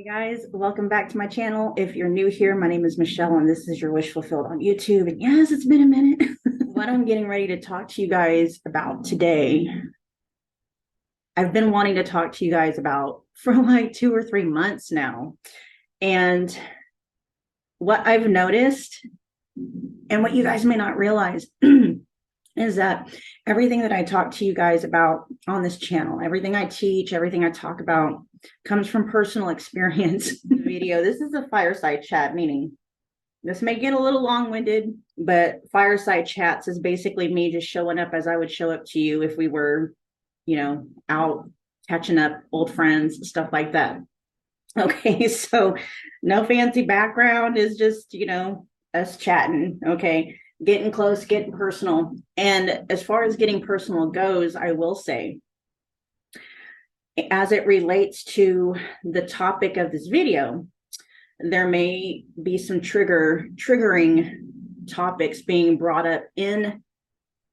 Guys, welcome back to my channel. If you're new here, my name is Michelle and this is your Wish Fulfilled on YouTube. And yes, it's been a minute. What I'm getting ready to talk to you guys about today, I've been wanting to talk to you guys about for like 2 or 3 months now. And what I've noticed and what you guys may not realize is that everything that I talk to you guys about on this channel, everything I teach, everything I talk about comes from personal experience. Video. This is a fireside chat, meaning this may get a little long-winded, but fireside chats is basically me just showing up as I would show up to you if we were, out catching up, old friends, stuff like that. Okay, so no fancy background, is just, us chatting. Okay, getting close, getting personal. And as far as getting personal goes, I will say, as it relates to the topic of this video, there may be some triggering topics being brought up in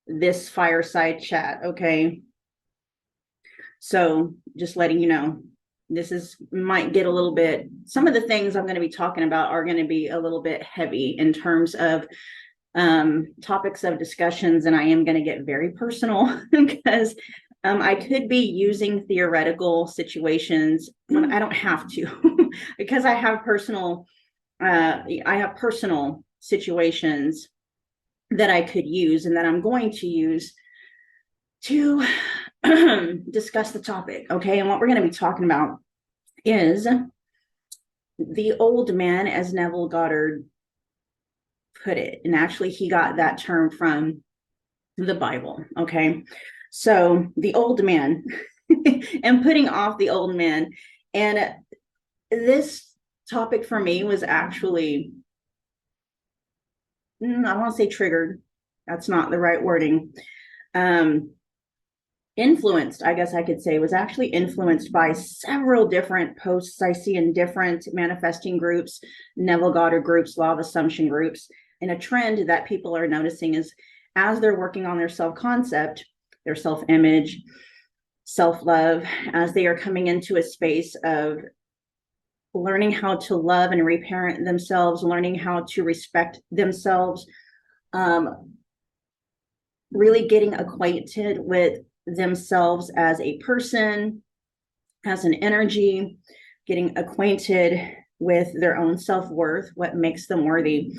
this fireside chat. Okay, so just letting you know, might get a little bit, some of the things I'm going to be talking about are going to be a little bit heavy in terms of topics of discussions, and I am going to get very personal because I could be using theoretical situations when I don't have to because I have personal situations that I could use and that I'm going to use to discuss the topic. Okay, and what we're going to be talking about is the old man, as Neville Goddard put it, and actually he got that term from the Bible. Okay, so the old man and putting off the old man. And this topic for me was actually, I want to say triggered, that's not the right wording, influenced, I guess I could say, was actually influenced by several different posts I see in different manifesting groups, Neville Goddard groups, law of assumption groups. And a trend that people are noticing is as they're working on their self-concept, their self-image, self-love, as they are coming into a space of learning how to love and reparent themselves, learning how to respect themselves, really getting acquainted with themselves as a person, as an energy, getting acquainted with their own self-worth, what makes them worthy.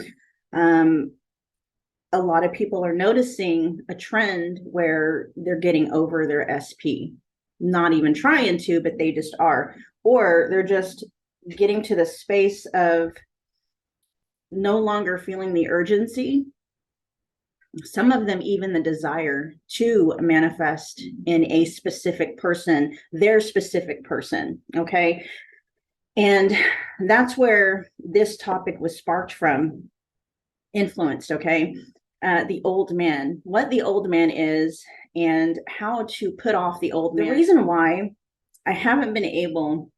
A lot of people are noticing a trend where they're getting over their SP, not even trying to, but they just are, or they're just getting to the space of no longer feeling the urgency, some of them even the desire to manifest in a specific person, their specific person. Okay, and that's where this topic was sparked from, influenced. Okay, the old man, what the old man is and how to put off the old man. The reason why I haven't been able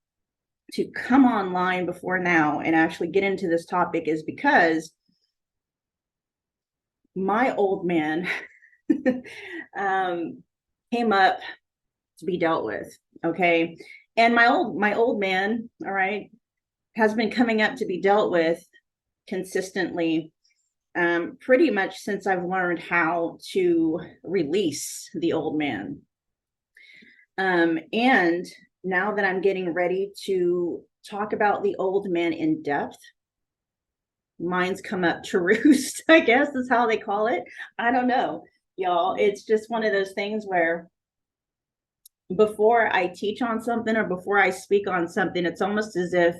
to come online before now and actually get into this topic is because my old man came up to be dealt with. Okay, and my old man, all right, has been coming up to be dealt with consistently, pretty much since I've learned how to release the old man. And now that I'm getting ready to talk about the old man in depth, mine's come up to roost, I guess is how they call it. I don't know, y'all. It's just one of those things where before I teach on something or before I speak on something, it's almost as if,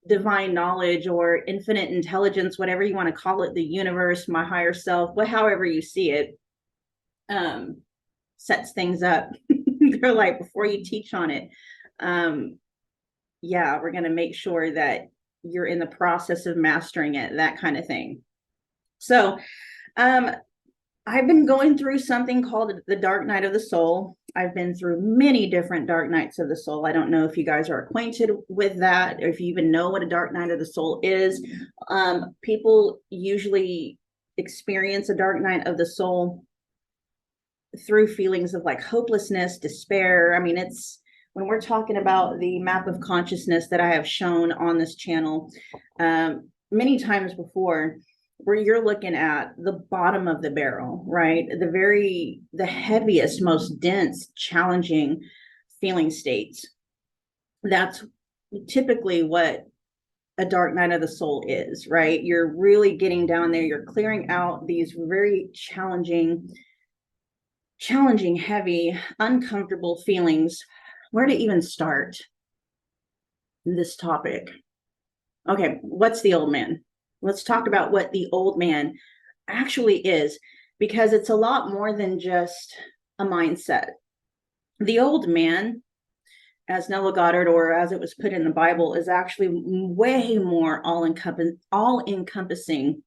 divine knowledge or infinite intelligence, whatever you want to call it, the universe, my higher self, however you see it, sets things up. They're like, before you teach on it, yeah, we're going to make sure that you're in the process of mastering it, that kind of thing. So I've been going through something called the dark night of the soul. I've been through many different dark nights of the soul. I don't know if you guys are acquainted with that, or if you even know what a dark night of the soul is. People usually experience a dark night of the soul through feelings of like hopelessness, despair. I mean, it's when we're talking about the map of consciousness that I have shown on this channel many times before, where you're looking at the bottom of the barrel, right? The heaviest, most dense, challenging feeling states. That's typically what a dark night of the soul is, right? You're really getting down there. You're clearing out these very challenging, heavy, uncomfortable feelings. Where to even start this topic? Okay, what's the old man? Let's talk about what the old man actually is, because it's a lot more than just a mindset. The old man, as Neville Goddard, or as it was put in the Bible, is actually way more all-encompassing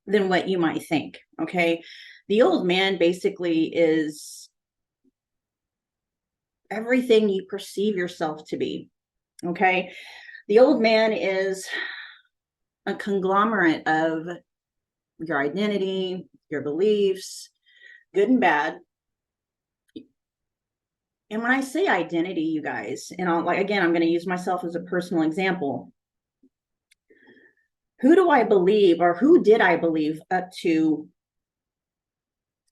than what you might think, okay? The old man basically is everything you perceive yourself to be, okay? The old man is a conglomerate of your identity, your beliefs, good and bad. And when I say identity, you guys, and I'm going to use myself as a personal example. Who do I believe, or who did I believe up to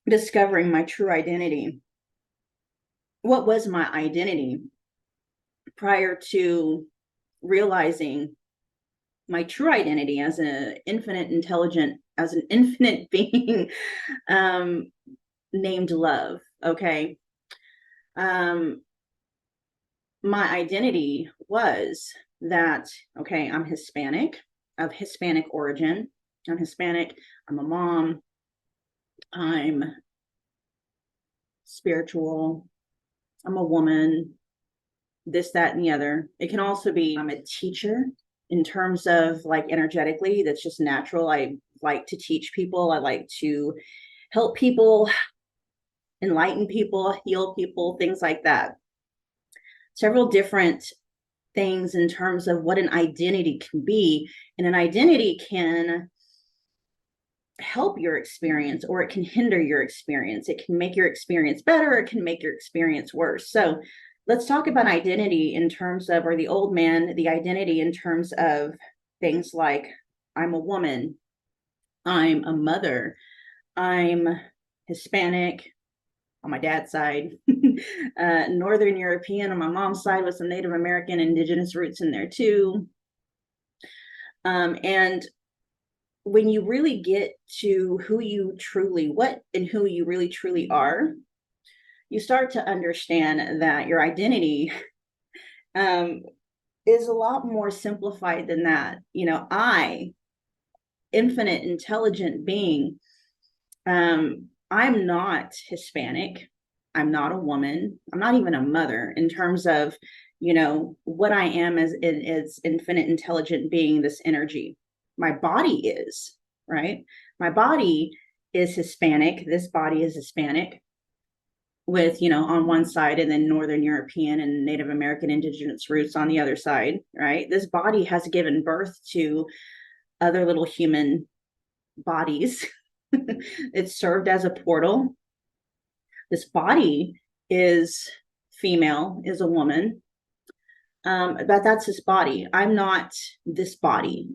discovering my true identity? What was my identity prior to realizing my true identity as an infinite being named love? Okay. My identity was that, okay, I'm Hispanic, of Hispanic origin. I'm Hispanic. I'm a mom. I'm spiritual. I'm a woman, this, that, and the other. It can also be, I'm a teacher in terms of like energetically, that's just natural. I like to teach people. I like to help people, enlighten people, heal people, things like that. Several different things in terms of what an identity can be. And an identity can help your experience, or it can hinder your experience. It can make your experience better, it can make your experience worse. So let's talk about identity in terms of, or the old man, the identity in terms of things like, I'm a woman, I'm a mother, I'm Hispanic on my dad's side, Northern European on my mom's side with some Native American indigenous roots in there too. And when you really get to who you truly are, you start to understand that your identity is a lot more simplified than that. You know, I, infinite intelligent being, I'm not Hispanic. I'm not a woman. I'm not even a mother in terms of, you know, what I am as infinite intelligent being, this energy. My body is, right? My body is Hispanic. This body is Hispanic with, you know, on one side, and then Northern European and Native American indigenous roots on the other side, right? This body has given birth to other little human bodies. It's served as a portal. This body is female, is a woman, but that's this body. I'm not this body.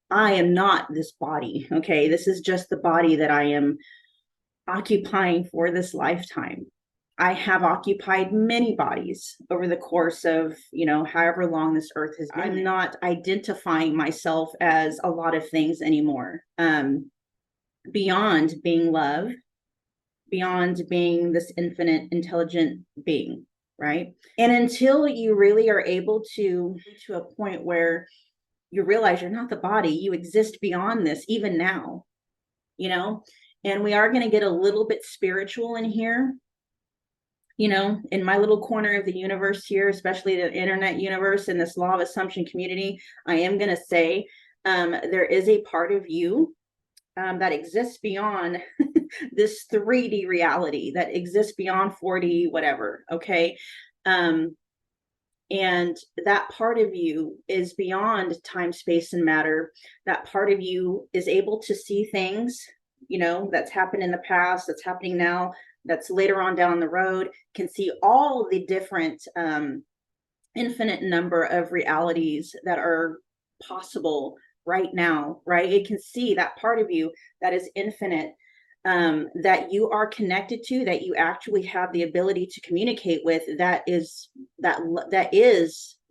I am not this body. Okay, this is just the body that I am occupying for this lifetime. I have occupied many bodies over the course of, you know, however long this earth has been. I'm not identifying myself as a lot of things anymore. Beyond being love, beyond being this infinite intelligent being, right? And until you really are able to a point where you realize you're not the body, you exist beyond this, even now, you know. And we are going to get a little bit spiritual in here, you know, in my little corner of the universe here, especially the internet universe and this law of assumption community. I am going to say there is a part of you that exists beyond this 3D reality, that exists beyond 4D, whatever. Okay. And that part of you is beyond time, space, and matter. That part of you is able to see things, you know, that's happened in the past, that's happening now, that's later on down the road can see all the different infinite number of realities that are possible right now, right? It can see that part of you that is infinite, that you are connected to, that you actually have the ability to communicate with, that is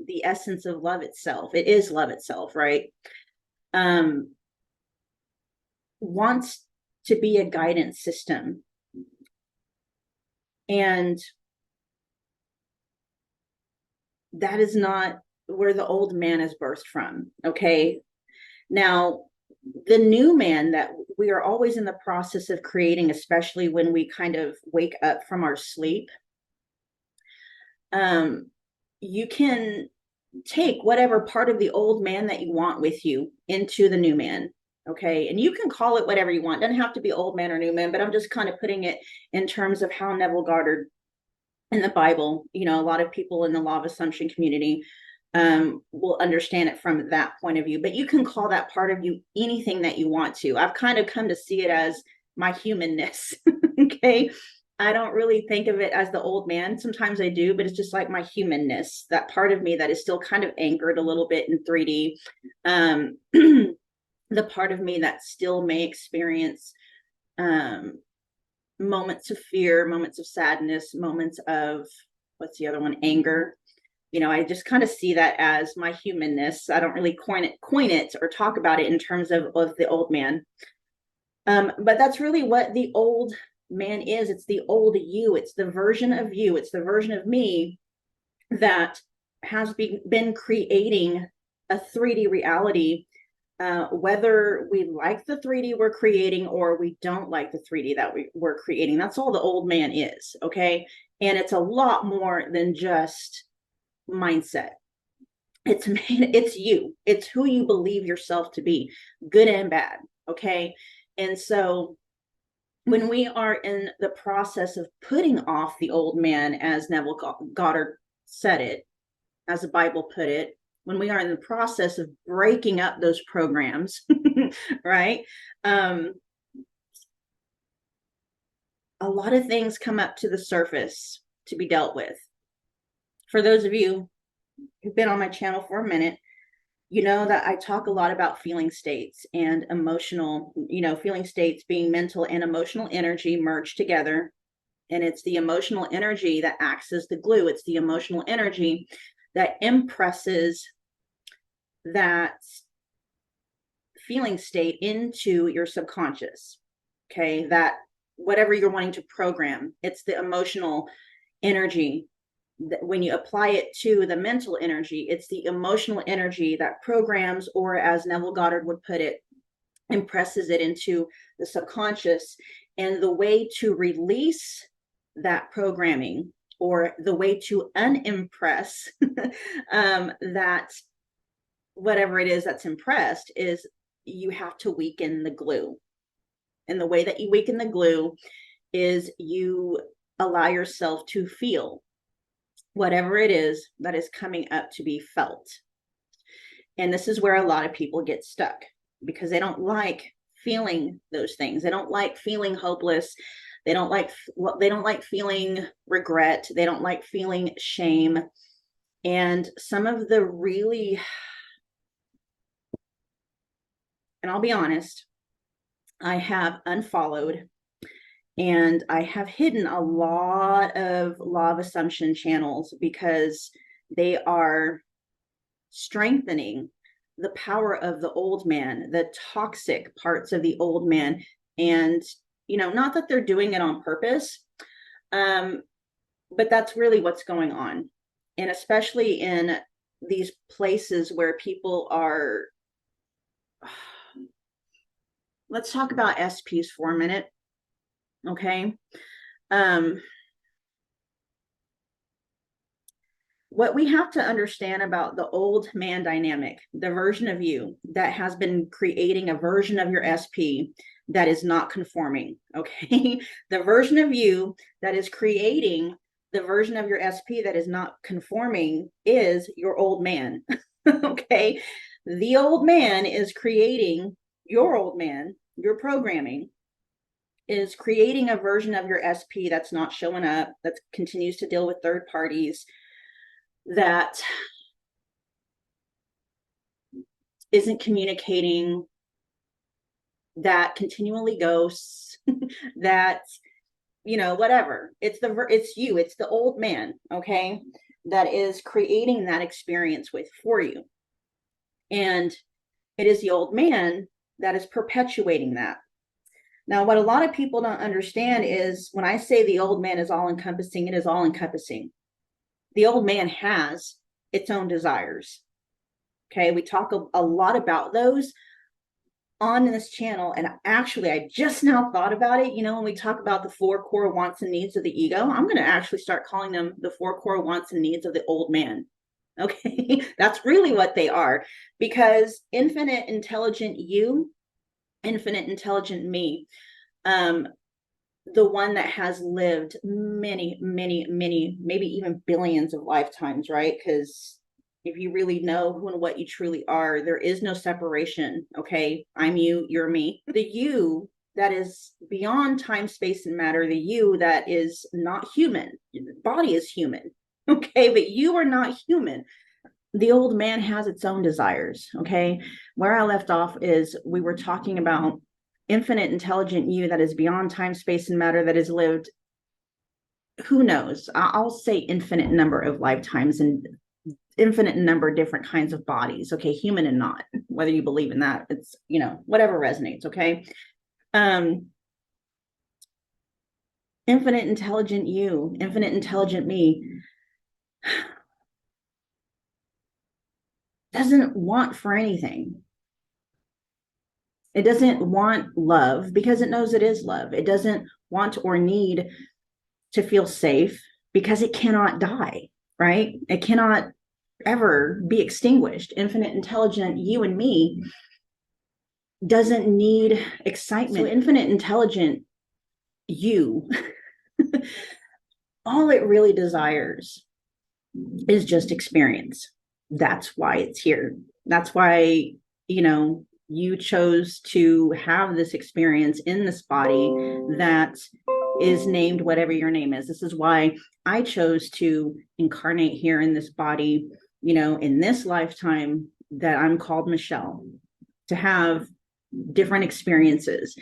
the essence of love itself. It is love itself, right? Wants to be a guidance system. And that is not where the old man is birthed from. Okay. Now, the new man that we are always in the process of creating, especially when we kind of wake up from our sleep, you can take whatever part of the old man that you want with you into the new man. Okay. And you can call it whatever you want. It doesn't have to be old man or new man, but I'm just kind of putting it in terms of how Neville Goddard in the Bible, you know, a lot of people in the law of assumption community will understand it from that point of view. But you can call that part of you anything that you want to. I've kind of come to see it as my humanness. Okay. I don't really think of it as the old man. Sometimes I do, but it's just like my humanness, that part of me that is still kind of anchored a little bit in 3D. The part of me that still may experience moments of fear, moments of sadness, moments of, what's the other one? Anger. You know, I just kind of see that as my humanness. I don't really coin it or talk about it in terms of the old man. But that's really what the old man is. It's the old you. It's the version of you. It's the version of me that has been creating a 3D reality. Whether we like the 3D we're creating or we don't like the 3D that we're creating, that's all the old man is. Okay. And it's a lot more than just mindset. It's you. It's who you believe yourself to be, good and bad. Okay. And so when we are in the process of putting off the old man, as Neville Goddard said it, as the Bible put it, when we are in the process of breaking up those programs, right? A lot of things come up to the surface to be dealt with. For those of you who've been on my channel for a minute, you know that I talk a lot about feeling states and emotional, feeling states being mental and emotional energy merged together. And it's the emotional energy that acts as the glue. It's the emotional energy that impresses that feeling state into your subconscious. Okay. That whatever you're wanting to program, it's the emotional energy. When you apply it to the mental energy, it's the emotional energy that programs, or as Neville Goddard would put it, impresses it into the subconscious. And the way to release that programming, or the way to unimpress that whatever it is that's impressed, is you have to weaken the glue. And the way that you weaken the glue is you allow yourself to feel whatever it is that is coming up to be felt. And this is where a lot of people get stuck, because they don't like feeling those things. They don't like feeling hopeless. They don't like feeling regret. They don't like feeling shame. And some of the really, and I'll be honest, I have unfollowed and I have hidden a lot of law of assumption channels, because they are strengthening the power of the old man, the toxic parts of the old man. And, not that they're doing it on purpose, but that's really what's going on. And especially in these places where people are, let's talk about SPs for a minute. Okay. What we have to understand about the old man dynamic, the version of you that has been creating a version of your SP that is not conforming. Okay. The version of you that is creating the version of your SP that is not conforming is your old man. Okay. The old man is creating your old man, your programming, is creating a version of your SP that's not showing up, that continues to deal with third parties, that isn't communicating, that continually ghosts, that, you know, whatever. It's you, it's the old man, okay, that is creating that experience for you. And it is the old man that is perpetuating that. Now, what a lot of people don't understand is when I say the old man is all encompassing, it is all encompassing. The old man has its own desires. Okay, we talk a lot about those on this channel. And actually, I just now thought about it. You know, when we talk about the 4 core wants and needs of the ego, I'm going to actually start calling them the 4 core wants and needs of the old man. Okay, that's really what they are, because infinite intelligent you, infinite intelligent me, the one that has lived many, maybe even billions of lifetimes, right? Because if you really know who and what you truly are, there is no separation. Okay, I'm you, you're me. The you that is beyond time, space, and matter, the you that is not human. The body is human, okay, but you are not human. The old man has its own desires. Okay, where I left off is we were talking about infinite intelligent you that is beyond time, space, and matter, that has lived, who knows, I'll say infinite number of lifetimes and infinite number of different kinds of bodies. Okay, human and not, whether you believe in that, it's, you know, whatever resonates. Okay, infinite intelligent you, infinite intelligent me doesn't want for anything. It doesn't want love because it knows it is love. It doesn't want or need to feel safe because it cannot die, right? It cannot ever be extinguished. Infinite intelligent you and me doesn't need excitement. So infinite intelligent you, all it really desires is just experience. That's why it's here. That's why, you know, you chose to have this experience in this body that is named whatever your name is. This is why I chose to incarnate here in this body, you know, in this lifetime, that I'm called Michelle, to have different experiences.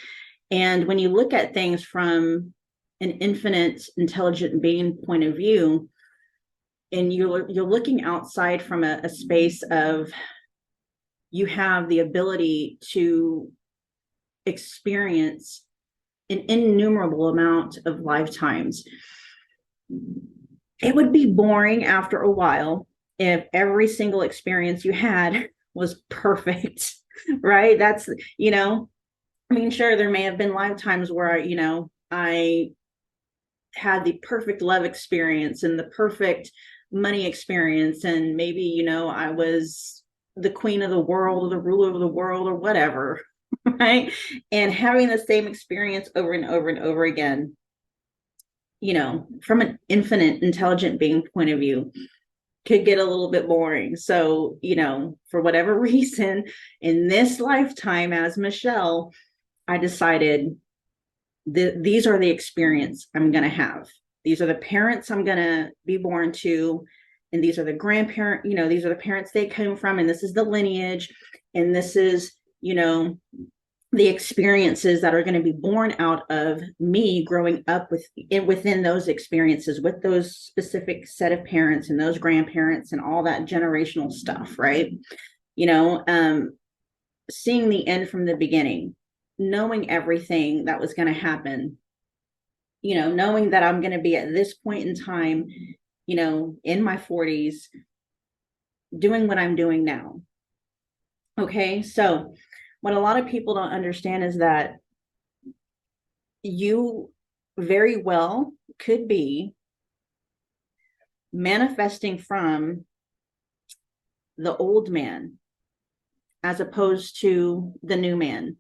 And when you look at things from an infinite intelligent being point of view, and you're looking outside from a space of, you have the ability to experience an innumerable amount of lifetimes. It would be boring after a while if every single experience you had was perfect, right? That's, you know, I mean, sure, there may have been lifetimes where, you know, I had the perfect love experience and the perfect money experience, and maybe, you know, I was the queen of the world or the ruler of the world or whatever, right? And having the same experience over and over and over again, you know, from an infinite intelligent being point of view, could get a little bit boring. So, you know, for whatever reason, in this lifetime as Michelle, I decided these are the experience I'm going to have. These are the parents I'm going to be born to. And these are the grandparent, you know, these are the parents they came from. And this is the lineage. And this is, you know, the experiences that are going to be born out of me growing up within those experiences, with those specific set of parents and those grandparents and all that generational stuff, right? You know, seeing the end from the beginning, knowing everything that was going to happen, you know, knowing that I'm going to be at this point in time, you know, in my 40s, doing what I'm doing now. Okay, so what a lot of people don't understand is that you very well could be manifesting from the old man as opposed to the new man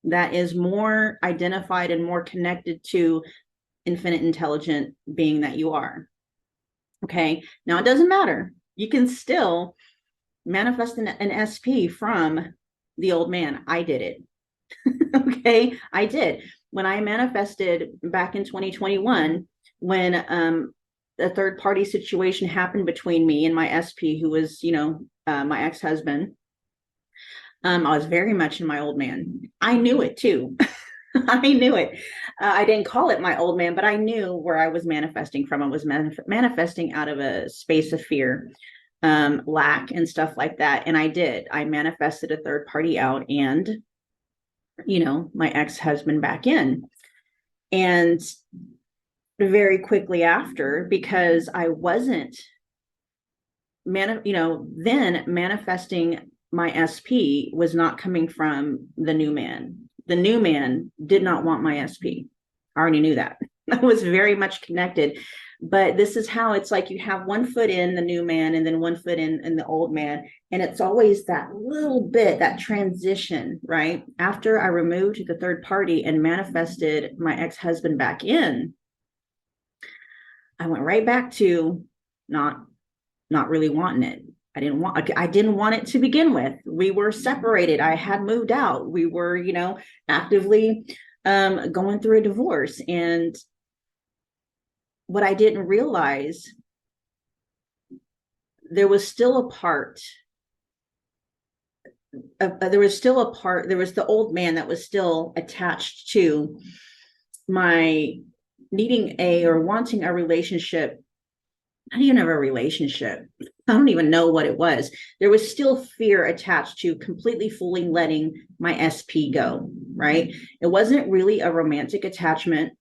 that is more identified and more connected to infinite intelligent being that you are. Okay, now it doesn't matter. You can still manifest an SP from the old man. I did it. Okay, I did. when I manifested back in 2021, when a third party situation happened between me and my SP, who was, my ex-husband, I was very much in my old man. I knew it too. I knew it. I didn't call it my old man, but I knew where I was manifesting from. I was manifesting out of a space of fear, lack, and stuff like that. And I did. I manifested a third party out and, my ex-husband back in. And very quickly after, because I wasn't, then manifesting my SP was not coming from the new man. The new man did not want my SP. I already knew that. I was very much connected. But this is how it's like you have one foot in the new man and then one foot in the old man. And it's always that little bit, that transition, right? After I removed the third party and manifested my ex-husband back in, I went right back to not really wanting it. I didn't want it to begin with. We were separated. I had moved out. We were, actively going through a divorce. And what I didn't realize, there was still a part. There was the old man that was still attached to my needing or wanting a relationship. Not even a relationship. I don't even know what it was. There was still fear attached to completely fully letting my SP go, right? It wasn't really a romantic attachment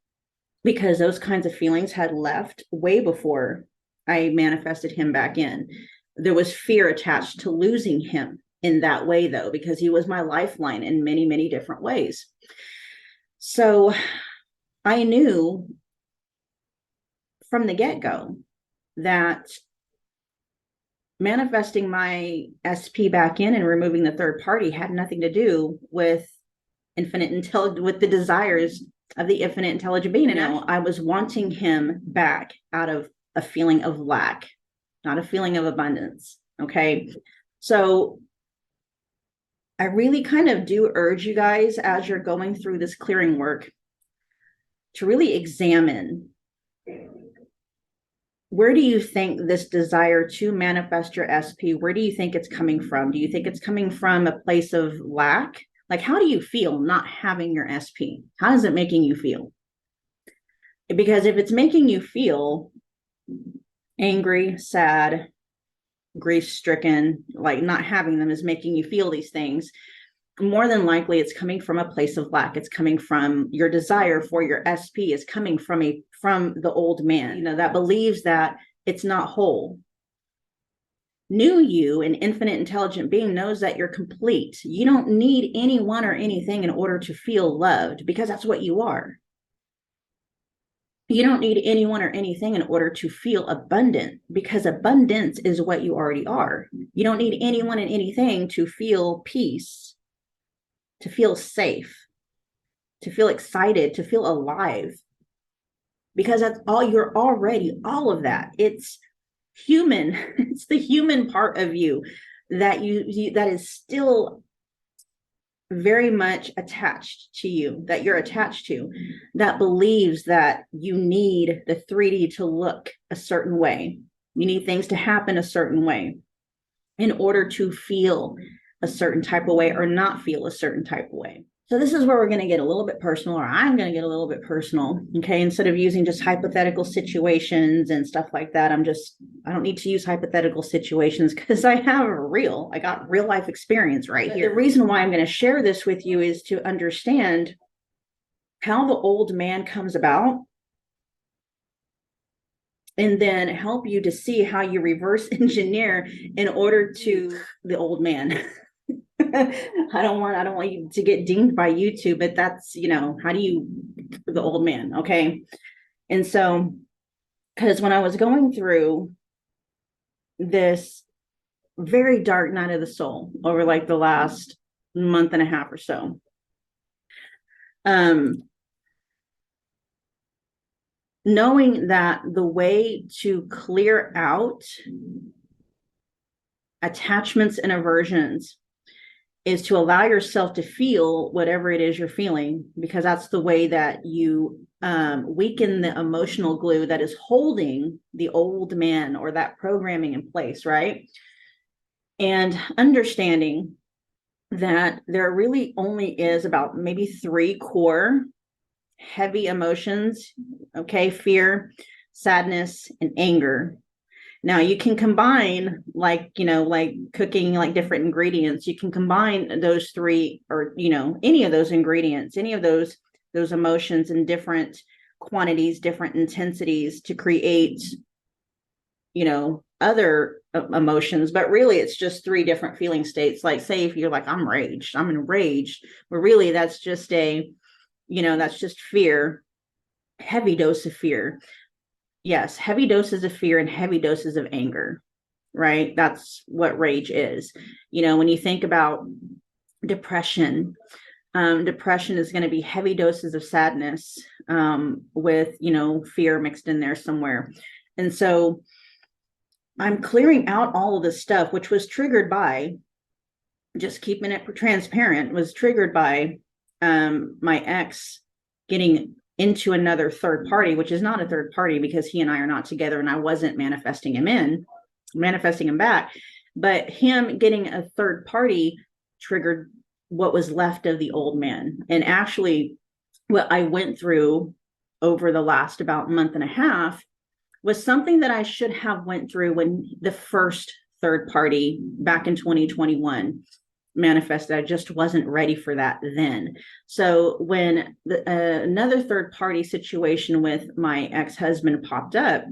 because those kinds of feelings had left way before I manifested him back in. There was fear attached to losing him in that way, though, because he was my lifeline in many, many different ways. So I knew from the get-go that manifesting my SP back in and removing the third party had nothing to do with with the desires of the infinite intelligent being. And I was wanting him back out of a feeling of lack, not a feeling of abundance. Okay. So I really kind of do urge you guys, as you're going through this clearing work, to really examine, where do you think this desire to manifest your SP, where do you think it's coming from? Do you think it's coming from a place of lack? Like, how do you feel not having your SP? How is it making you feel? Because if it's making you feel angry, sad, grief-stricken, like not having them is making you feel these things, more than likely it's coming from a place of lack. It's coming from your desire for your SP is coming from the old man, that believes that it's not whole. New you, an infinite intelligent being, knows that you're complete. You don't need anyone or anything in order to feel loved, because that's what you are. You don't need anyone or anything in order to feel abundant, because abundance is what you already are. You don't need anyone and anything to feel peace, to feel safe, to feel excited, to feel alive, because that's all. You're already all of that. It's human. It's the human part of you that that is still very much attached to you, that you're attached to, that believes that you need the 3D to look a certain way. You need things to happen a certain way in order to feel a certain type of way or not feel a certain type of way. So this is where we're going to get a little bit personal, or I'm going to get a little bit personal. Okay. Instead of using just hypothetical situations and stuff like that, I don't need to use hypothetical situations, because I got real life experience right here. The reason why I'm going to share this with you is to understand how the old man comes about, and then help you to see how you reverse engineer in order to the old man. I don't want you to get dinged by YouTube, but that's, how do you, the old man. Okay. And so, because when I was going through this very dark night of the soul over like the last month and a half or so, knowing that the way to clear out attachments and aversions is to allow yourself to feel whatever it is you're feeling, because that's the way that you weaken the emotional glue that is holding the old man or that programming in place, right? And understanding that there really only is about maybe 3 core heavy emotions, okay? Fear, sadness, and anger. Now you can combine, like, like cooking, like different ingredients, you can combine those 3, or, any of those ingredients, any of those emotions in different quantities, different intensities to create, other emotions. But really it's just 3 different feeling states. Like, say if you're like, I'm enraged, but really that's just that's just fear, heavy dose of fear. Yes, heavy doses of fear and heavy doses of anger, right? That's what rage is. When you think about depression, depression is going to be heavy doses of sadness, with, fear mixed in there somewhere. And so I'm clearing out all of this stuff, which was triggered by, just keeping it transparent, was triggered by my ex getting into another third party, which is not a third party because he and I are not together, and I wasn't manifesting him back. But him getting a third party triggered what was left of the old man. And actually, what I went through over the last about month and a half was something that I should have went through when the first third party back in 2021 manifested. I just wasn't ready for that then. So when another third party situation with my ex-husband popped up,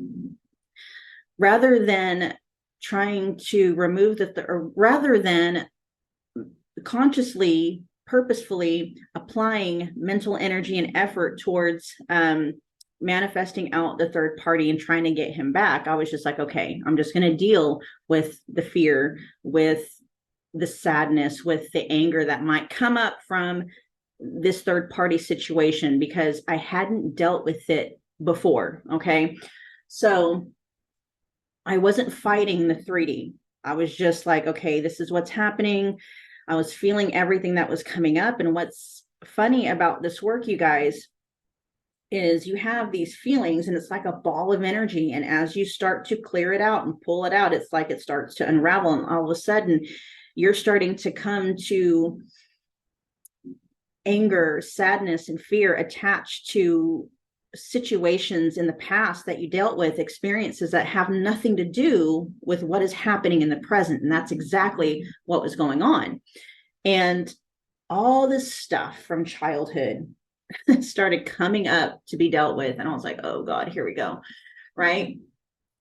rather than trying to remove or rather than consciously, purposefully applying mental energy and effort towards manifesting out the third party and trying to get him back, I was just like, okay, I'm just going to deal with the fear, with the sadness, with the anger that might come up from this third party situation, because I hadn't dealt with it before. Okay. So I wasn't fighting the 3D. I was just like, okay, this is what's happening. I was feeling everything that was coming up. And what's funny about this work, you guys, is you have these feelings and it's like a ball of energy. And as you start to clear it out and pull it out, it's like it starts to unravel. And all of a sudden, you're starting to come to anger, sadness, and fear attached to situations in the past that you dealt with, experiences that have nothing to do with what is happening in the present. And that's exactly what was going on. And all this stuff from childhood started coming up to be dealt with. And I was like, oh God, here we go. Right.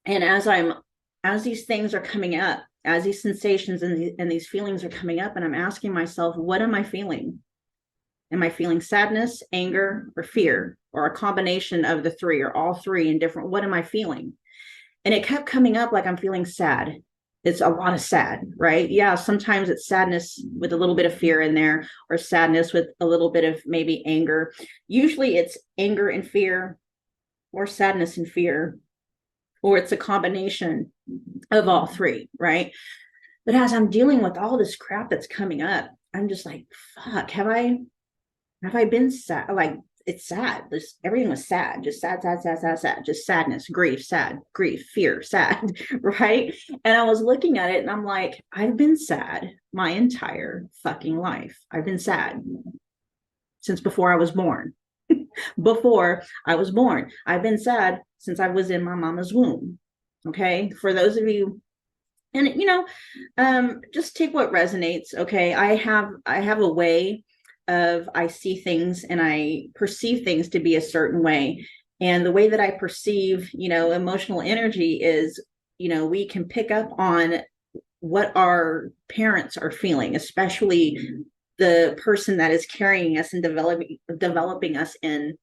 And as these things are coming up, as these sensations and these feelings are coming up, and I'm asking myself, what am I feeling? Am I feeling sadness, anger, or fear, or a combination of the 3, or all 3 in different? What am I feeling? And it kept coming up like I'm feeling sad. It's a lot of sad, right? Yeah, sometimes it's sadness with a little bit of fear in there, or sadness with a little bit of maybe anger. Usually it's anger and fear, or sadness and fear, or it's a combination of all 3, right? But as I'm dealing with all this crap that's coming up, I'm just like, fuck, have I been sad? Like, it's sad. Everything was sad, just sad, just sadness, grief, sad, grief, fear, sad, right? And I was looking at it and I'm like, I've been sad my entire fucking life. I've been sad since before I was born. Before I was born, I've been sad since I was in my mama's womb. Okay. For those of you, and just take what resonates. Okay. I have a way of, I see things and I perceive things to be a certain way. And the way that I perceive, emotional energy is, we can pick up on what our parents are feeling, especially the person that is carrying us and developing us in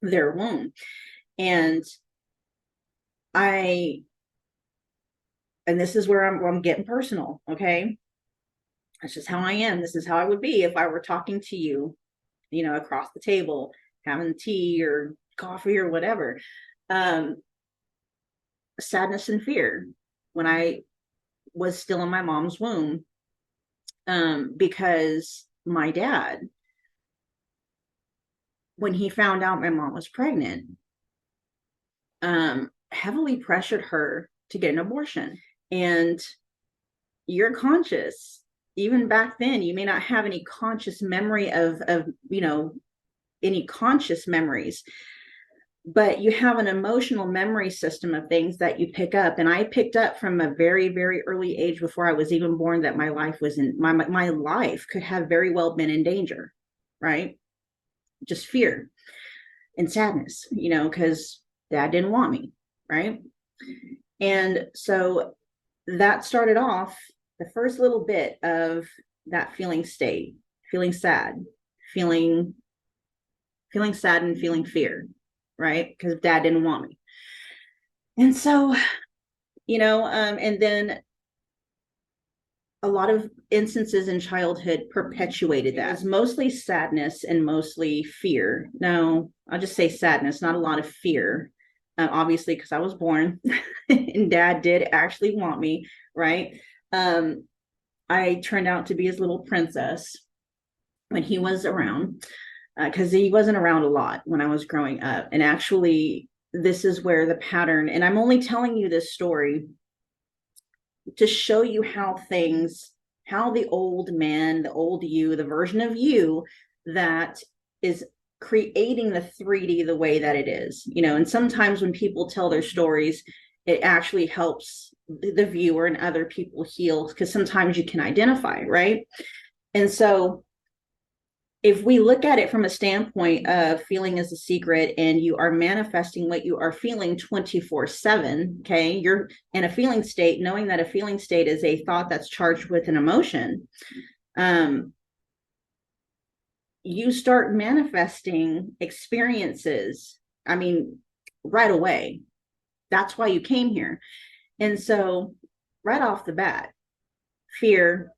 their womb. And this is where I'm getting personal. Okay. That's just how I am. This is how I would be if I were talking to you, across the table, having tea or coffee or whatever. Sadness and fear. When I was still in my mom's womb, because my dad, when he found out my mom was pregnant, heavily pressured her to get an abortion. And you're conscious. Even back then, you may not have any conscious memory of any conscious memories, but you have an emotional memory system of things that you pick up. And I picked up from a very, very early age, before I was even born, that my life was in my life could have very well been in danger, right? Just fear and sadness, because dad didn't want me, right? And so that started off the first little bit of that feeling state, feeling sad, feeling sad and feeling fear, right? Because dad didn't want me. And so, and then a lot of instances in childhood perpetuated that. It was mostly sadness and mostly fear. No, I'll just say sadness, not a lot of fear. Obviously, because I was born and dad did actually want me, right? I turned out to be his little princess when he was around, because he wasn't around a lot when I was growing up. And actually, this is where the pattern, and I'm only telling you this story to show you how the old man, the old you, the version of you that is creating the 3D the way that it is, and sometimes when people tell their stories, it actually helps the viewer and other people heal, because sometimes you can identify, right? And so if we look at it from a standpoint of feeling is a secret, and you are manifesting what you are feeling 24/7, okay, you're in a feeling state, knowing that a feeling state is a thought that's charged with an emotion. You start manifesting experiences, right away. That's why you came here. And so right off the bat, fear,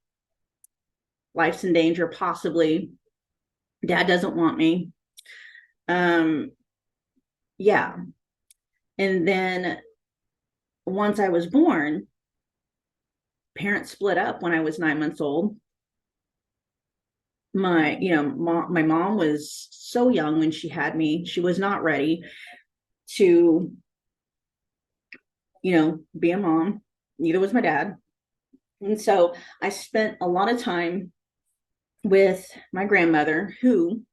life's in danger, possibly, dad doesn't want me. Yeah. And then once I was born, parents split up when I was 9 months old. My mom was so young when she had me. She was not ready to, be a mom. Neither was my dad. And so I spent a lot of time with my grandmother, who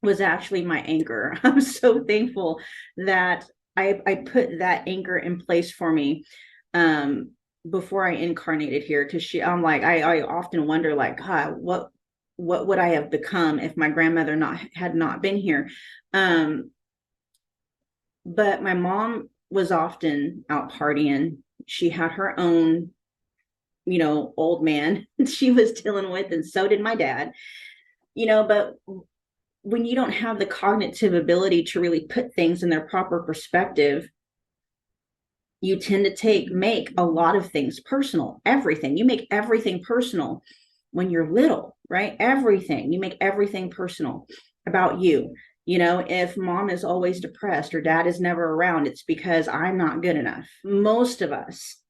was actually my anchor. I'm so thankful that I put that anchor in place for me before I incarnated here. Because I often wonder, like, God, what would I have become if my grandmother had not been here? But my mom was often out partying. She had her own, old man she was dealing with, and so did my dad. But when you don't have the cognitive ability to really put things in their proper perspective, you tend to make a lot of things personal. Everything. You make everything personal when you're little, right? Everything. You make everything personal about you. If mom is always depressed or dad is never around, it's because I'm not good enough. Most of us,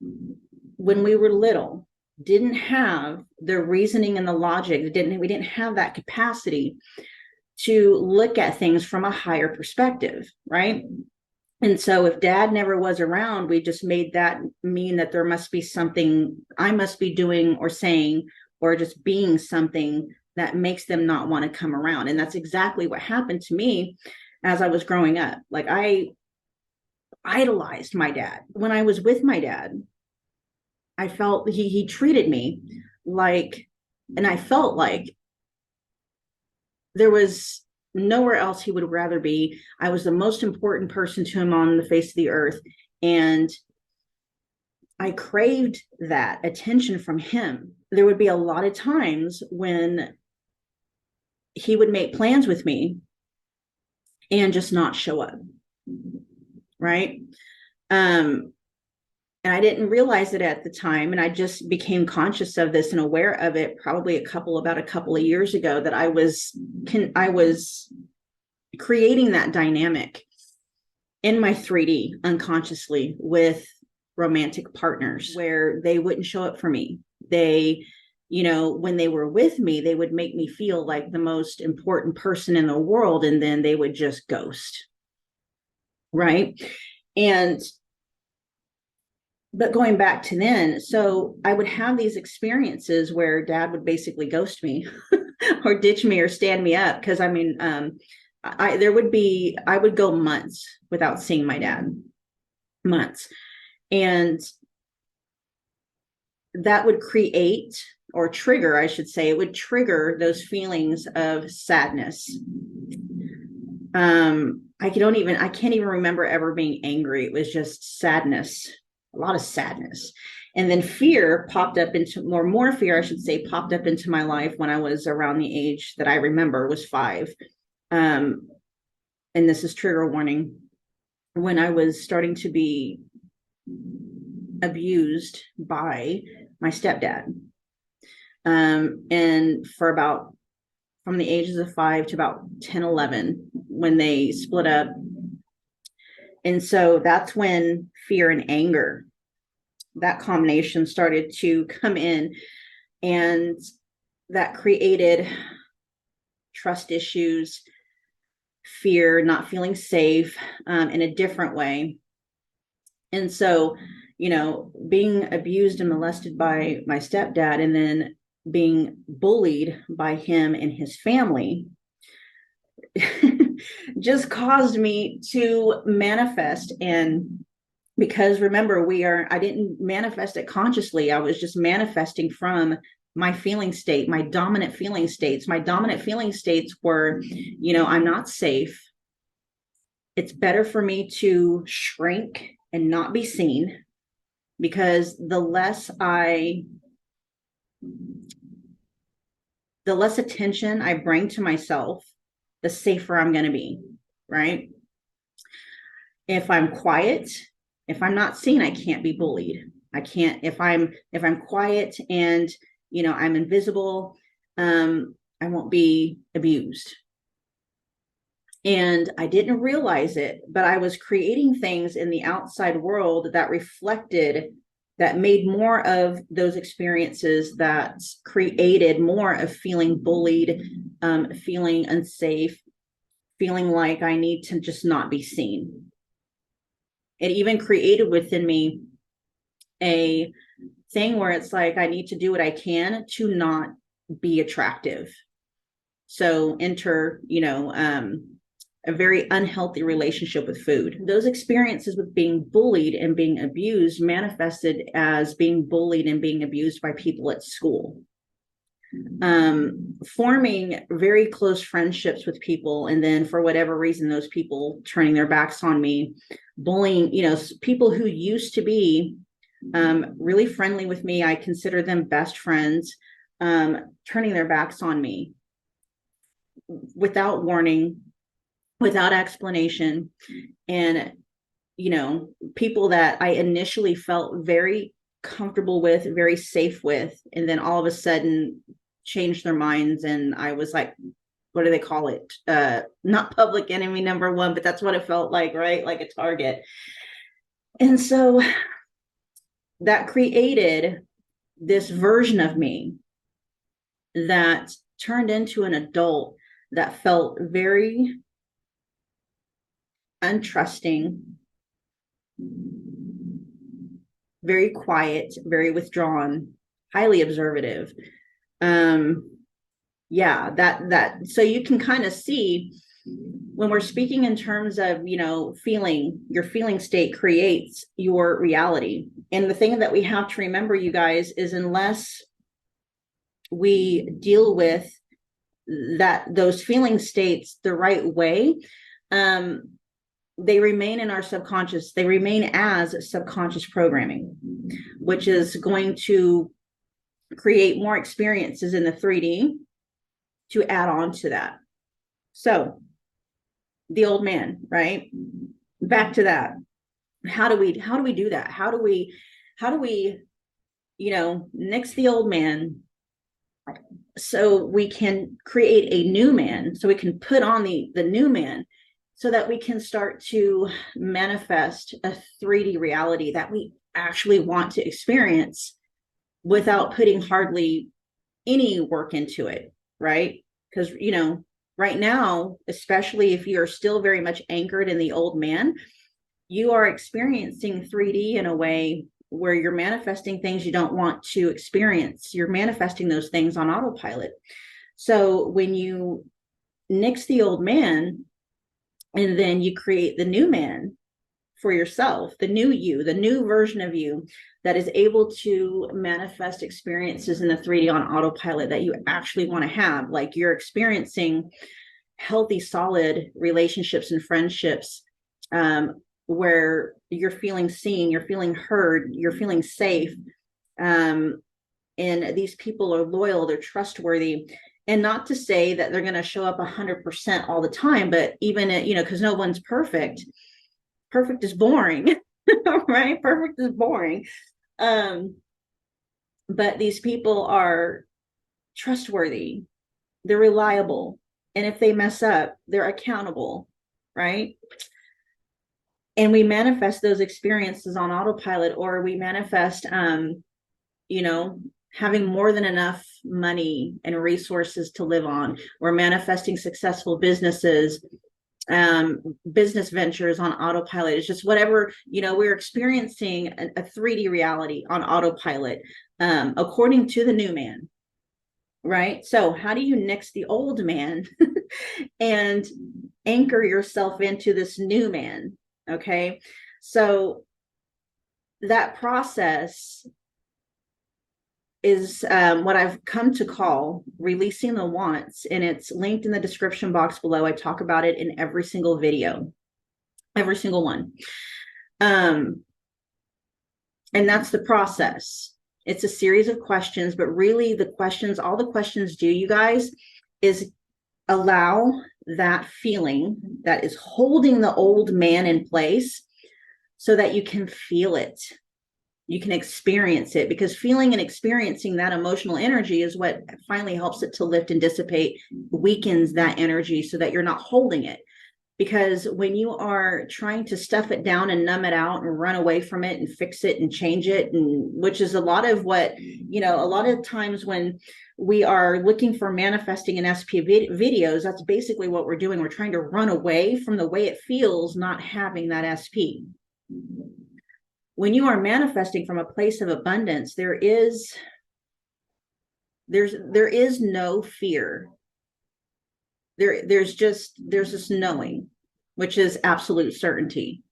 when we were little, didn't have the reasoning and the logic. We didn't have that capacity to look at things from a higher perspective, right? And so if dad never was around, we just made that mean that there must be something I must be doing or saying or just being something that makes them not want to come around. And that's exactly what happened to me as I was growing up. Like, I idolized my dad. When I was with my dad, I felt he treated me like, and I felt like there was nowhere else he would rather be. I was the most important person to him on the face of the earth. And I craved that attention from him. There would be a lot of times when he would make plans with me and just not show up. Right. And I didn't realize it at the time. And I just became conscious of this and aware of it probably about a couple of years ago, that I was creating that dynamic in my 3D unconsciously with romantic partners, where they wouldn't show up for me. They you know, when they were with me, they would make me feel like the most important person in the world, and then they would just ghost. Right. And but going back to then, so I would have these experiences where dad would basically ghost me or ditch me or stand me up. Cause I mean, I would go months without seeing my dad, months. And that would create or trigger, I should say, it would trigger those feelings of sadness. I can't even remember ever being angry. It was just sadness, a lot of sadness. And then fear popped up into more fear, I should say, popped up into my life when I was around the age that I remember was 5. And this is trigger warning. When I was starting to be abused by my stepdad. And from the ages of 5 to about 10, 11, when they split up. And so that's when fear and anger, that combination started to come in, and that created trust issues, fear, not feeling safe, in a different way. And so, you know, being abused and molested by my stepdad, and then being bullied by him and his family just caused me to manifest. And because remember, I didn't manifest it consciously. I was just manifesting from my feeling state, my dominant feeling states. My dominant feeling states were, you know, I'm not safe. It's better for me to shrink and not be seen, because the less attention I bring to myself, the safer I'm going to be, right? If I'm quiet, if I'm not seen, I can't be bullied. I can't, if I'm quiet and, you know, I'm invisible, I won't be abused. And I didn't realize it, but I was creating things in the outside world that made more of those experiences, that created more of feeling bullied, feeling unsafe, feeling like I need to just not be seen. It even created within me a thing where it's like, I need to do what I can to not be attractive. So enter, you know, a very unhealthy relationship with food. Those experiences with being bullied and being abused manifested as being bullied and being abused by people at school. Forming very close friendships with people, and then for whatever reason, those people turning their backs on me, bullying, you know, people who used to be really friendly with me, I consider them best friends, turning their backs on me without warning, without explanation. And, you know, people that I initially felt very comfortable with, very safe with, and then all of a sudden changed their minds. And I was like, what do they call it? Not public enemy number 1, but that's what it felt like, right? Like a target. And so that created this version of me that turned into an adult that felt very untrusting, very quiet, very withdrawn, highly observative. So you can kind of see when we're speaking in terms of, you know, your feeling state creates your reality. And the thing that we have to remember, you guys, is unless we deal with those feeling states the right way, they remain in our subconscious. They remain as subconscious programming, which is going to create more experiences in the 3D to add on to that. So the old man, right? Back to that. How do we do that? How do we, you know, nix the old man so we can create a new man, so we can put on the new man, so that we can start to manifest a 3D reality that we actually want to experience without putting hardly any work into it, right? Because, you know, right now, especially if you're still very much anchored in the old man, you are experiencing 3D in a way where you're manifesting things you don't want to experience. You're manifesting those things on autopilot. So when you nix the old man and then you create the new man for yourself, the new you, the new version of you that is able to manifest experiences in the 3D on autopilot that you actually want to have, like you're experiencing healthy, solid relationships and friendships, where you're feeling seen, you're feeling heard, you're feeling safe. And these people are loyal, they're trustworthy. And not to say that they're going to show up 100% all the time, but even, you know, because no one's perfect. Perfect is boring, right? Perfect is boring. But these people are trustworthy, they're reliable. And if they mess up, they're accountable, right? And we manifest those experiences on autopilot, or we manifest, you know, having more than enough money and resources to live on. We're manifesting successful businesses, business ventures on autopilot. It's just whatever, you know, we're experiencing a 3D reality on autopilot, according to the new man, right? So how do you nix the old man and anchor yourself into this new man? Okay, so that process is what I've come to call releasing the wants, and it's linked in the description box below. I talk about it in every single video, every single one. And that's the process. It's a series of questions, but really the questions, all the questions do, you guys, is allow that feeling that is holding the old man in place so that you can feel it. You can experience it, because feeling and experiencing that emotional energy is what finally helps it to lift and dissipate, weakens that energy so that you're not holding it. Because when you are trying to stuff it down and numb it out and run away from it and fix it and change it, and which is a lot of what, you know, a lot of times when we are looking for manifesting in SP videos, that's basically what we're doing. We're trying to run away from the way it feels not having that SP. When you are manifesting from a place of abundance, there's no fear. There's this knowing, which is absolute certainty.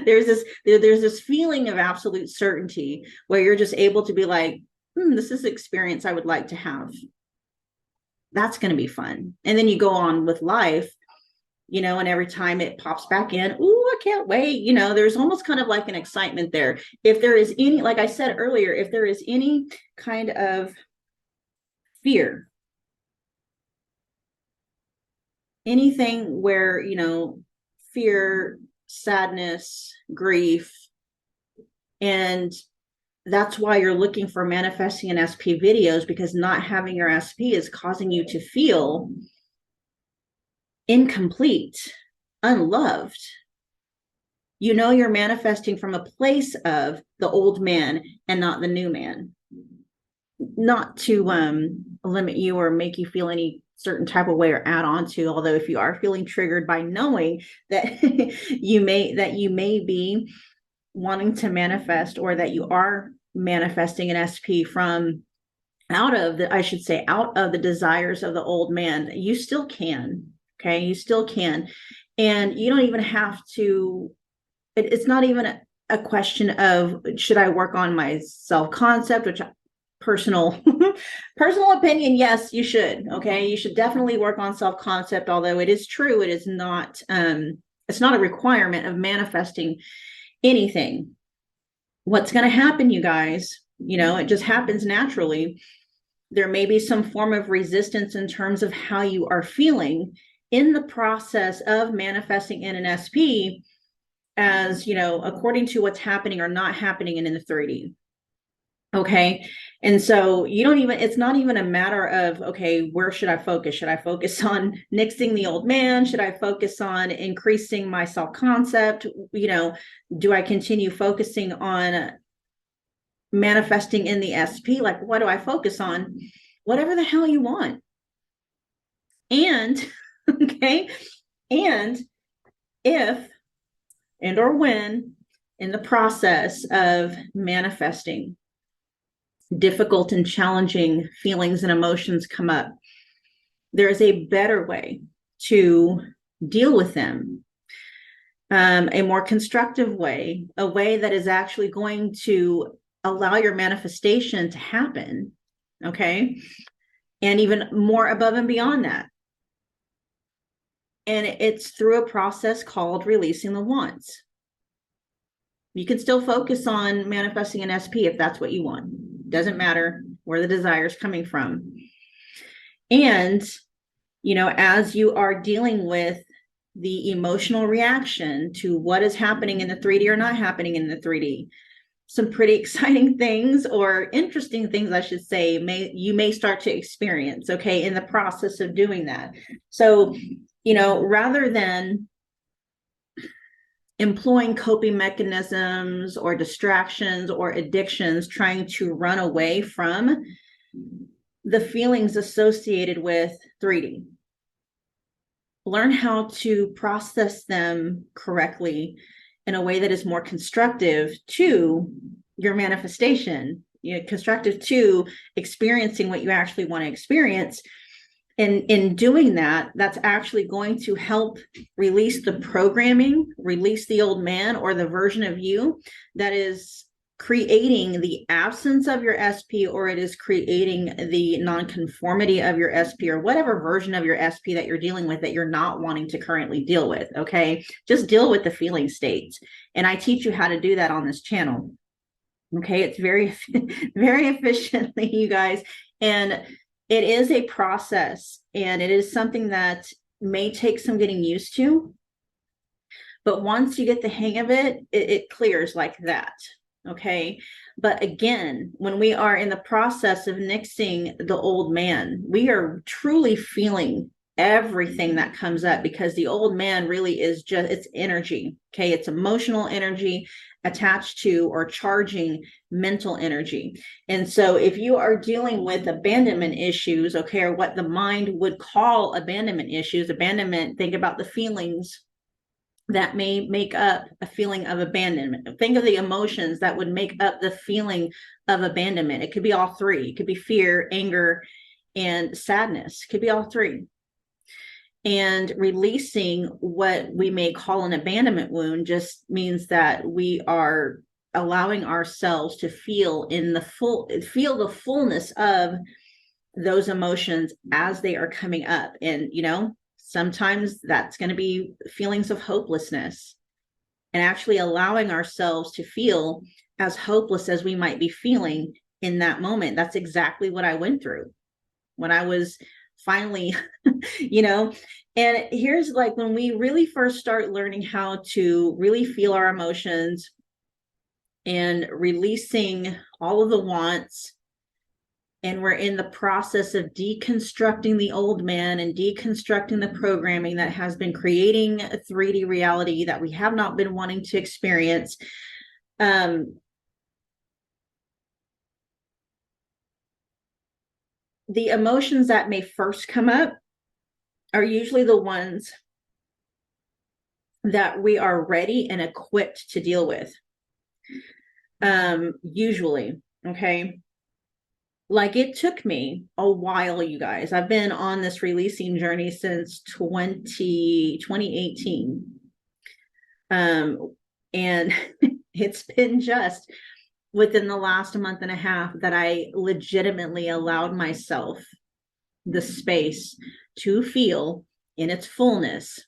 there's this feeling of absolute certainty where you're just able to be like, this is the experience I would like to have. That's going to be fun. And then you go on with life, you know, and every time it pops back in, ooh, I can't wait. You know, there's almost kind of like an excitement there. If there is any, like I said earlier, if there is any kind of fear, anything where, you know, fear, sadness, grief, and that's why you're looking for manifesting in SP videos, because not having your SP is causing you to feel incomplete, unloved. You know, you're manifesting from a place of the old man and not the new man. Not to limit you or make you feel any certain type of way or add on to, although if you are feeling triggered by knowing that you may be wanting to manifest, or that you are manifesting an SP from out of the desires of the old man, you still can. Okay, you still can. And you don't even have to, it's not even a question of, should I work on my self-concept, which personal opinion, yes, you should. Okay, you should definitely work on self-concept, although it is true, it is not, it's not a requirement of manifesting anything. What's going to happen, you guys, you know, it just happens naturally. There may be some form of resistance in terms of how you are feeling in the process of manifesting in an SP, as, you know, according to what's happening or not happening in the 3D. Okay. And so you don't even, it's not even a matter of, okay, where should I focus? Should I focus on nixing the old man? Should I focus on increasing my self-concept? You know, do I continue focusing on manifesting in the SP? Like, what do I focus on? whatever the hell you want. And, okay, and if and or when in the process of manifesting difficult and challenging feelings and emotions come up, there is a better way to deal with them, a more constructive way, a way that is actually going to allow your manifestation to happen, okay? And even more above and beyond that. And it's through a process called releasing the wants. You can still focus on manifesting an SP if that's what you want. Doesn't matter where the desire is coming from. And, you know, as you are dealing with the emotional reaction to what is happening in the 3D or not happening in the 3D, some pretty exciting things, or interesting things, I should say, you may start to experience, okay, in the process of doing that. So, you know, rather than employing coping mechanisms or distractions or addictions, trying to run away from the feelings associated with 3D, learn how to process them correctly in a way that is more constructive to your manifestation, you know, constructive to experiencing what you actually want to experience. And in doing that, that's actually going to help release the programming, release the old man or the version of you that is creating the absence of your SP, or it is creating the nonconformity of your SP, or whatever version of your SP that you're dealing with that you're not wanting to currently deal with. Okay, just deal with the feeling states. And I teach you how to do that on this channel. Okay, it's very, very efficiently, you guys. And it is a process, and it is something that may take some getting used to. But once you get the hang of it, it clears like that. Okay. But again, when we are in the process of nixing the old man, we are truly feeling everything that comes up, because the old man really is just, it's energy. Okay. It's emotional energy attached to or charging mental energy. And so if you are dealing with abandonment issues, okay, or what the mind would call abandonment issues, abandonment, think about the feelings that may make up a feeling of abandonment. Think of the emotions that would make up the feeling of abandonment. It could be all three. It could be fear, anger, and sadness. It could be all three. And releasing what we may call an abandonment wound just means that we are allowing ourselves to feel the fullness of those emotions as they are coming up. And, you know, sometimes that's going to be feelings of hopelessness, and actually allowing ourselves to feel as hopeless as we might be feeling in that moment. That's exactly what I went through when I was finally, you know. And here's like when we really first start learning how to really feel our emotions and releasing all of the wants, and we're in the process of deconstructing the old man and deconstructing the programming that has been creating a 3D reality that we have not been wanting to experience. The emotions that may first come up are usually the ones that we are ready and equipped to deal with. Usually, okay. Like, it took me a while, you guys. I've been on this releasing journey since 2018. And it's been just within the last month and a half that I legitimately allowed myself the space to feel in its fullness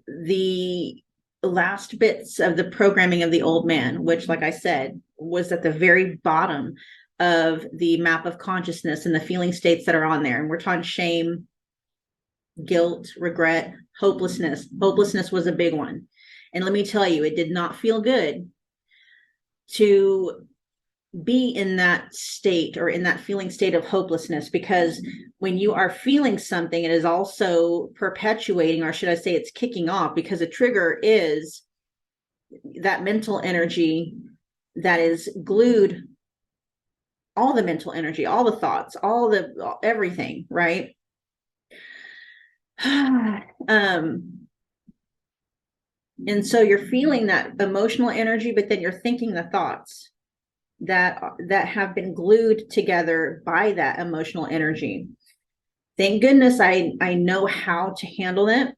the last bits of the programming of the old man, which, like I said, was at the very bottom of the map of consciousness and the feeling states that are on there. And we're talking shame, guilt, regret, hopelessness. Hopelessness was a big one. And let me tell you, it did not feel good to be in that state, or in that feeling state of hopelessness, because when you are feeling something, it is also perpetuating, or should I say it's kicking off, because a trigger is that mental energy that is glued all the mental energy, all the thoughts, everything, right? And so you're feeling that emotional energy, but then you're thinking the thoughts that have been glued together by that emotional energy. Thank goodness I know how to handle it,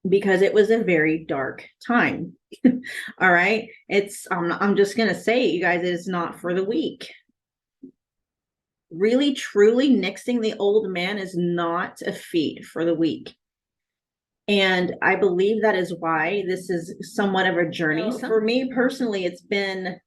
because it was a very dark time. All right. I'm just going to say, you guys, it is not for the weak. Really, truly nixing the old man is not a feat for the weak. And I believe that is why this is somewhat of a journey. So for me personally, it's been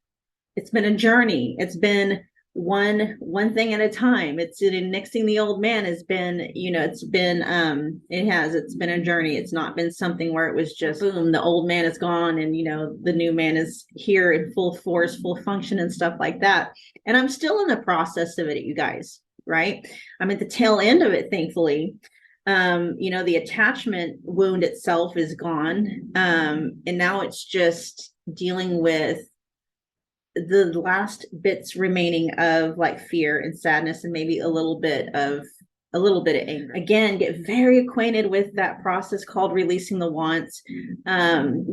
a journey. It's been one thing at a time. It's in nixing the old man has been, it's been a journey. It's not been something where it was just boom, the old man is gone and the new man is here in full force, full function and stuff like that. And I'm still in the process of it, you guys, right? I'm at the tail end of it, thankfully. The attachment wound itself is gone. And now it's just dealing with the last bits remaining of like fear and sadness, and maybe a little bit of anger. Again, get very acquainted with that process called releasing the wants.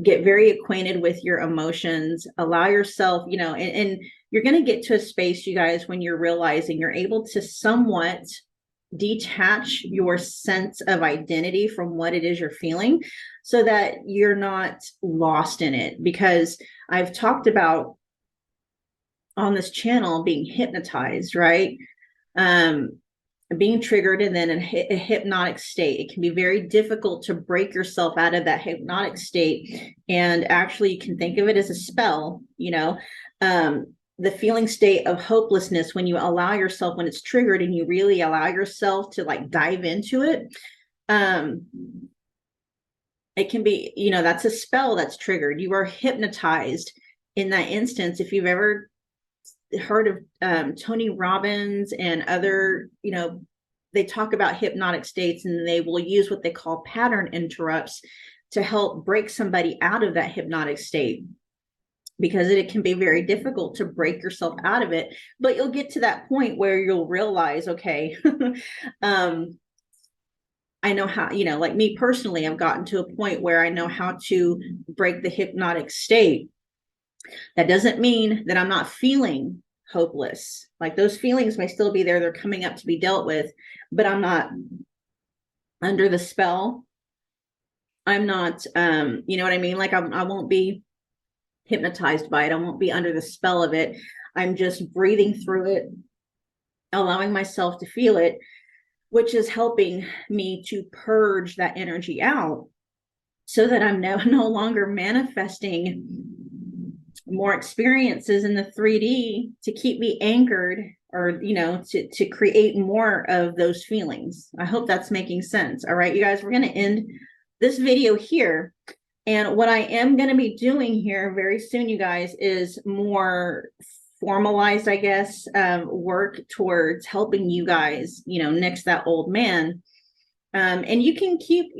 Get very acquainted with your emotions. Allow yourself, and you're going to get to a space, you guys, when you're realizing you're able to somewhat detach your sense of identity from what it is you're feeling, so that you're not lost in it. Because I've talked about on this channel being hypnotized, right? Being triggered and then a hypnotic state. It can be very difficult to break yourself out of that hypnotic state. And actually, you can think of it as a spell, the feeling state of hopelessness when you allow yourself, when it's triggered and you really allow yourself to like dive into it. It can be, that's a spell that's triggered. You are hypnotized in that instance. If you've ever heard of Tony Robbins and other, they talk about hypnotic states, and they will use what they call pattern interrupts to help break somebody out of that hypnotic state, because it can be very difficult to break yourself out of it. But you'll get to that point where you'll realize, okay, I know how, like me personally, I've gotten to a point where I know how to break the hypnotic state. That doesn't mean that I'm not feeling hopeless. Like, those feelings may still be there. They're coming up to be dealt with, but I'm not under the spell. I'm not, you know what I mean? Like, I won't be hypnotized by it. I won't be under the spell of it. I'm just breathing through it, allowing myself to feel it, which is helping me to purge that energy out, so that I'm no longer manifesting more experiences in the 3D to keep me anchored, or to create more of those feelings. I hope that's making sense. All right, you guys, we're going to end this video here. And what I am going to be doing here very soon, you guys, is more formalized, I guess, work towards helping you guys, nix that old man. And you can keep,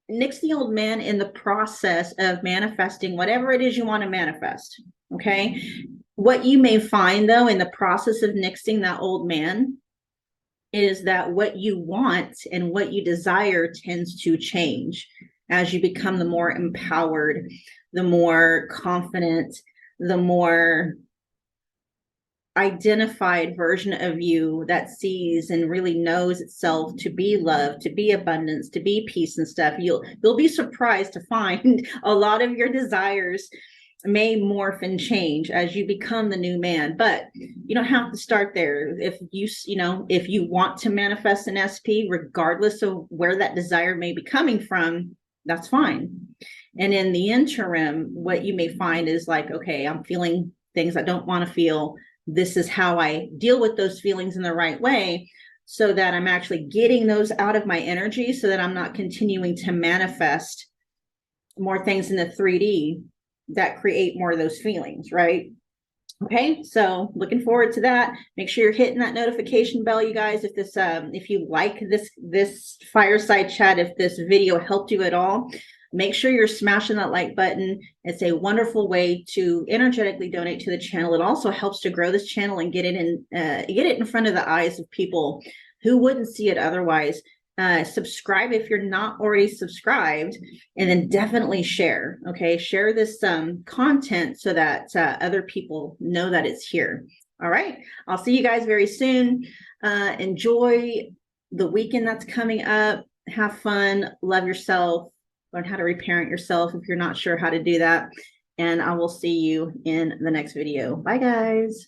nix the old man in the process of manifesting whatever it is you want to manifest. Okay. What you may find, though, in the process of nixing that old man is that what you want and what you desire tends to change as you become the more empowered, the more confident, the more identified version of you that sees and really knows itself to be love, to be abundance, to be peace and stuff. You'll be surprised to find a lot of your desires may morph and change as you become the new man. But you don't have to start there. If you want to manifest an SP, regardless of where that desire may be coming from, that's fine. And in the interim, what you may find is like, okay, I'm feeling things I don't want to feel. This is how I deal with those feelings in the right way, so that I'm actually getting those out of my energy, so that I'm not continuing to manifest more things in the 3D that create more of those feelings, right? Okay, so looking forward to that. Make sure you're hitting that notification bell, you guys. If this, if you like this fireside chat, if this video helped you at all, Make sure you're smashing that like button. It's a wonderful way to energetically donate to the channel. It also helps to grow this channel and get it in front of the eyes of people who wouldn't see it otherwise. Subscribe if you're not already subscribed, and then definitely share. Okay, share this content so that other people know that it's here. All right, I'll see you guys very soon. Enjoy the weekend that's coming up. Have fun, love yourself, learn how to reparent yourself if you're not sure how to do that. And I will see you in the next video. Bye, guys.